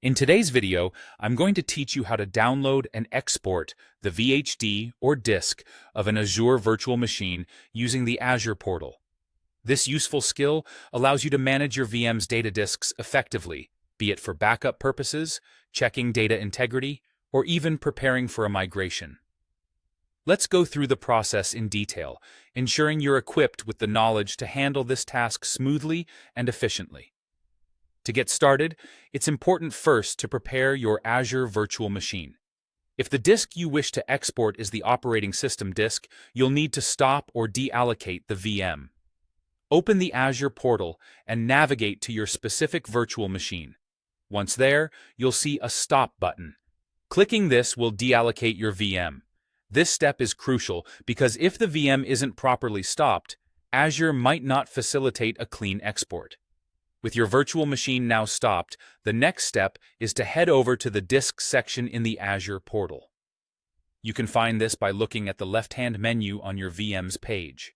In today's video, I'm going to teach you how to download and export the VHD or disk of an Azure virtual machine using the Azure portal. This useful skill allows you to manage your VM's data disks effectively, be it for backup purposes, checking data integrity, or even preparing for a migration. Let's go through the process in detail, ensuring you're equipped with the knowledge to handle this task smoothly and efficiently. To get started, it's important first to prepare your Azure virtual machine. If the disk you wish to export is the operating system disk, you'll need to stop or deallocate the VM. Open the Azure portal and navigate to your specific virtual machine. Once there, you'll see a Stop button. Clicking this will deallocate your VM. This step is crucial because if the VM isn't properly stopped, Azure might not facilitate a clean export. With your virtual machine now stopped, the next step is to head over to the Disks section in the Azure portal. You can find this by looking at the left-hand menu on your VM's page.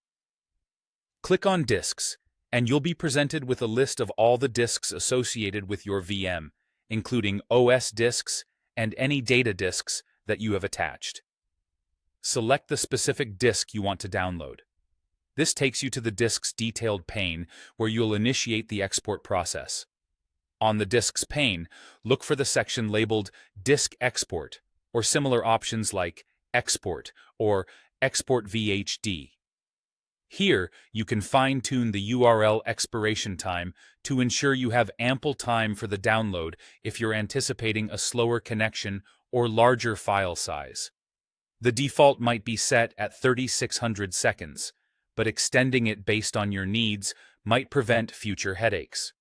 Click on Disks, and you'll be presented with a list of all the disks associated with your VM, including OS disks and any data disks that you have attached. Select the specific disk you want to download. This takes you to the disk's detailed pane, where you'll initiate the export process. On the disk's pane, look for the section labeled Disk Export, or similar options like Export or Export VHD. Here, you can fine-tune the URL expiration time to ensure you have ample time for the download if you're anticipating a slower connection or larger file size. The default might be set at 3600 seconds, but extending it based on your needs might prevent future headaches.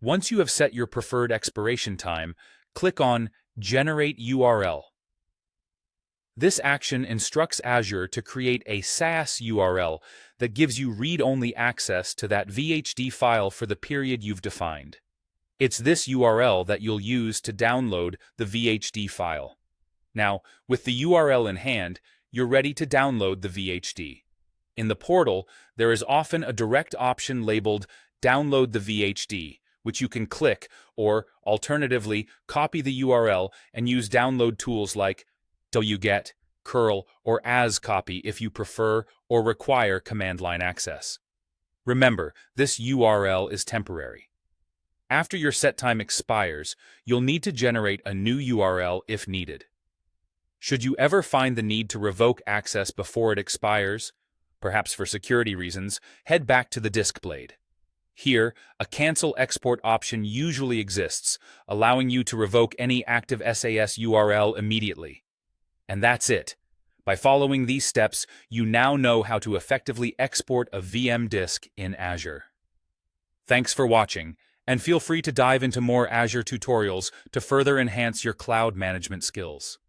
Once you have set your preferred expiration time, click on Generate URL. This action instructs Azure to create a SAS URL that gives you read-only access to that VHD file for the period you've defined. It's this URL that you'll use to download the VHD file. Now, with the URL in hand, you're ready to download the VHD. In the portal, there is often a direct option labeled Download the VHD, which you can click or, alternatively, copy the URL and use download tools like wget, curl, or ascopy if you prefer or require command line access. Remember, this URL is temporary. After your set time expires, you'll need to generate a new URL if needed. Should you ever find the need to revoke access before it expires, perhaps for security reasons, head back to the disk blade. Here, a cancel export option usually exists, allowing you to revoke any active SAS URL immediately. And that's it. By following these steps, you now know how to effectively export a VM disk in Azure. Thanks for watching, and feel free to dive into more Azure tutorials to further enhance your cloud management skills.